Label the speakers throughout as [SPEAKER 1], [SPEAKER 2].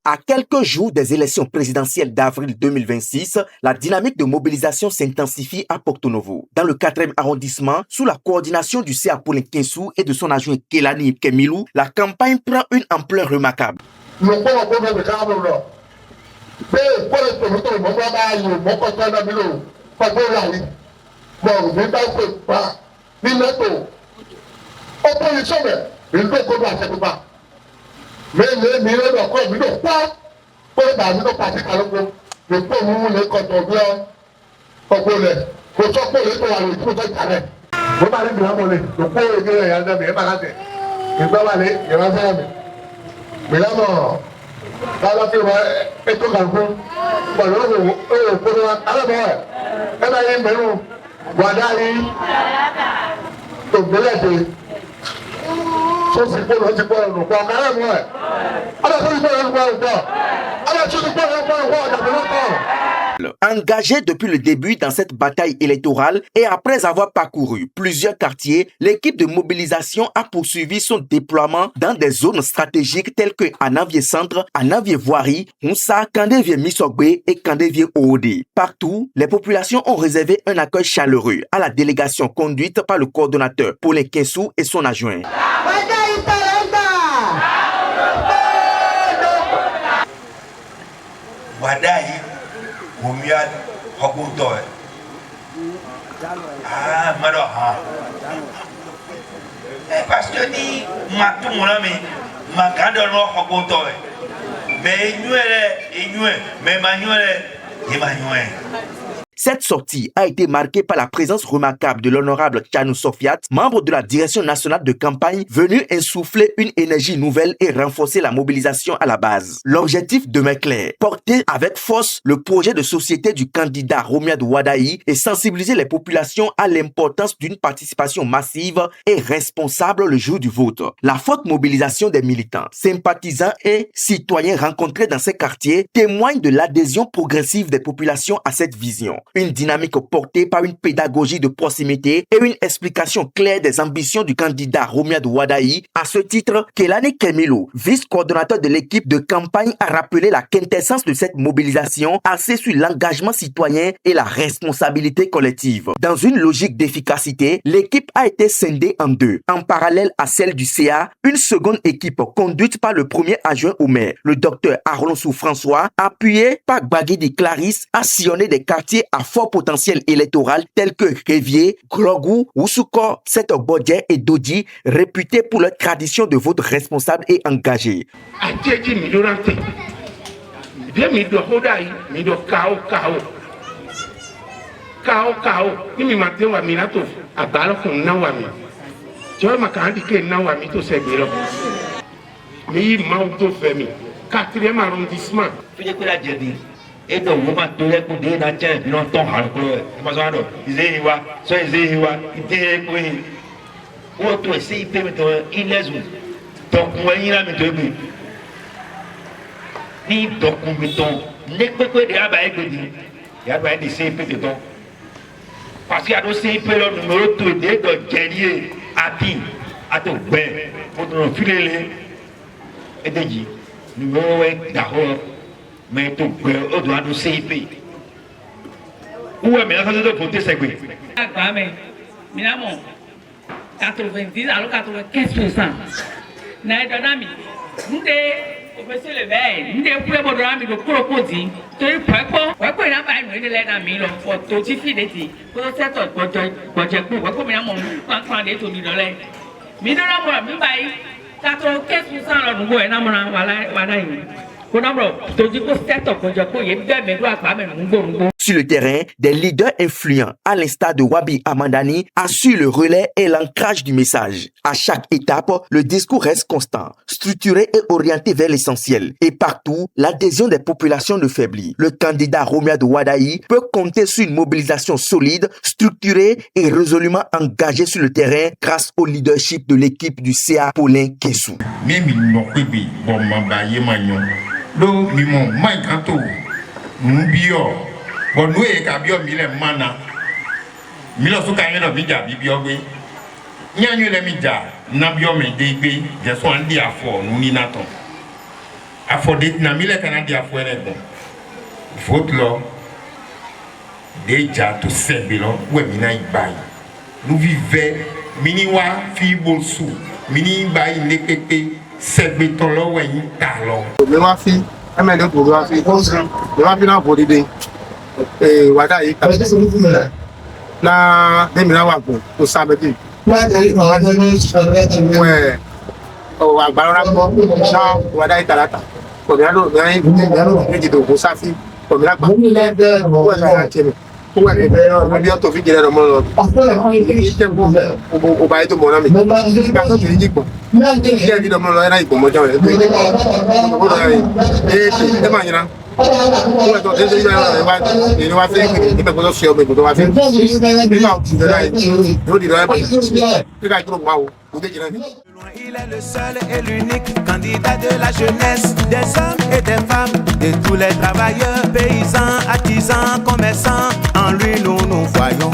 [SPEAKER 1] À quelques jours des élections présidentielles d'avril 2026, la dynamique de mobilisation s'intensifie à Porto Novo. Dans le 4e arrondissement, sous la coordination du CA Paulin Kensou et de son adjoint Kelani Kemilou, la campagne prend une ampleur remarquable. Engagé depuis le début dans cette bataille électorale et après avoir parcouru plusieurs quartiers, l'équipe de mobilisation a poursuivi son déploiement dans des zones stratégiques telles que Anavie Centre, Anavie Voirie, Moussa, Kandevie Misogbe et Kandevie Oode. Partout, les populations ont réservé un accueil chaleureux à la délégation conduite par le coordonnateur Paulin Kensou et son adjoint.
[SPEAKER 2] Wadai Wumiad Hokuntoy. Ah, Maroha. Parce que dit, ma tout mon ami, ma grande Hokuntoy. Mais Emmanuel.
[SPEAKER 1] Cette sortie a été marquée par la présence remarquable de l'honorable Tchanou Sofiat, membre de la direction nationale de campagne, venu insuffler une énergie nouvelle et renforcer la mobilisation à la base. L'objectif demeure clair, porter avec force le projet de société du candidat Romiad Wadaï et sensibiliser les populations à l'importance d'une participation massive et responsable le jour du vote. La forte mobilisation des militants, sympathisants et citoyens rencontrés dans ces quartiers témoigne de l'adhésion progressive des populations à cette vision. Une dynamique portée par une pédagogie de proximité et une explication claire des ambitions du candidat Romiad Wadaï. À ce titre, Kelani Kemilou, vice-coordonnateur de l'équipe de campagne, a rappelé la quintessence de cette mobilisation axée sur l'engagement citoyen et la responsabilité collective. Dans une logique d'efficacité, l'équipe a été scindée en deux. En parallèle à celle du CA, une seconde équipe conduite par le premier adjoint au maire, le docteur Arlonsou François, appuyé par Bagidi Clarisse, a sillonné des quartiers à fort potentiel électoral tels que Révier, Glogou, Oussouko, Setobodje et Dodi, réputés pour leur tradition de vote responsable et engagé.
[SPEAKER 3] Quatrième arrondissement. Et donc, vous m'attendez pour dire dans le longtemps, ils parce qu'il y a le CIP, le numéro 2 de guerrier à Pin, à ton père, pour nous filer et de dire, numéro 1 d'abord, mais ton père, on doit nous CIP. Où est mais là, ça doit voter, c'est quoi?
[SPEAKER 4] Mais, 90, alors 95%. Naïdonami, nous monsieur le maire, nous devons pouvoir donner le crocodile. Tu es prêt pour n'a pas une de l'aide pour tout faire des petits. Pour cette autre, pour j'ai pour comme il y a mon enfant de tout million. Mais nous avons mis 95% nous voyons voilà.
[SPEAKER 1] Sur le terrain, des leaders influents, à l'instar de Wabi Amandani, assurent le relais et l'ancrage du message. À chaque étape, le discours reste constant, structuré et orienté vers l'essentiel. Et partout, l'adhésion des populations ne faiblit. Le candidat Romiad Wadaï peut compter sur une mobilisation solide, structurée et résolument engagée sur le terrain grâce au leadership de l'équipe du CA Paulin Kensou.
[SPEAKER 5] do mi mo mai kanto mbio bo nu e ka bio mi le mana mi lo su ka yin do mi ja bi bio gbe nyanyu le mi ja na bio me de gbe je so an di afo nu ni na ton afo de na mi le kana di afo ene bon vote lo déjà to sebilo we mi na igbai nous vivons mini wa fi bolsu mini bai le pepe segbeton lo we yin ta lo
[SPEAKER 6] mi wa fi emele ko wa fi mi wa fi na bo dide wada yi ka na de mi na wa go to sabe o agbára gbọ́ náà wàdá ìtàlátà kòmíàlò mẹ́rin méjì tó kó sáfí kòmíàgbà ó ẹ̀ka àti ẹ̀mí ó wà ní ọdún ọ̀tọ̀ fi jẹ́rẹ̀ ọmọ lọ ìṣẹ́gun ọba ètò mọ̀nà mi nígbà tó fi jí pọ̀ díẹ̀ bí ọmọ lọ ẹ̀rá ìgbọ̀n mọ́jọ́ rẹ̀ pé ọgbọ́dọ̀ rẹ̀ ẹ̀ máa yẹra ó ẹ̀tọ́ tó ṣe yọ ẹ̀rọ wá fẹ́ nígbà tó ṣe ọmọ ìgbọ̀n tó wá fẹ́ nígbà tó ṣe ọ̀dọ̀ yìí ló dì lọ́wọ́ nígbà tó wà ó kò dé jìnnà ní.
[SPEAKER 7] Il est le seul et l'unique candidat de la jeunesse, des hommes et des femmes, de tous les travailleurs, paysans, artisans, commerçants. En lui, nous voyons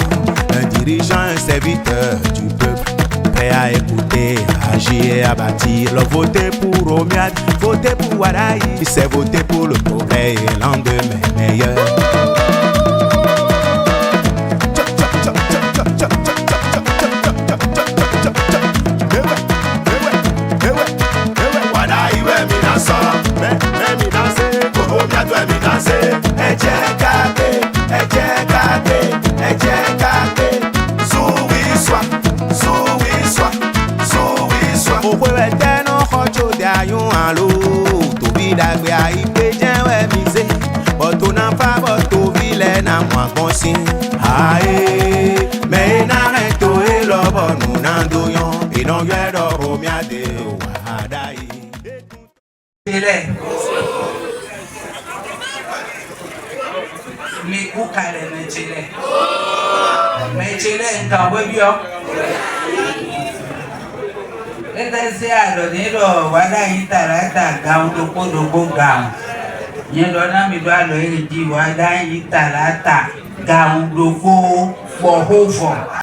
[SPEAKER 7] un dirigeant, un serviteur du peuple, prêt à écouter, à agir et à bâtir. Votez pour Omiad, votez pour Wadaï, c'est voter pour le progrès et lendemain meilleur.
[SPEAKER 8] Mi kukale na chile. Me chile nka webio. Leta se ado nilo wada itarata gaundo kodo gongam. Nyendo na mi dwalo hili ji wada itarata gaundo ko bohofo.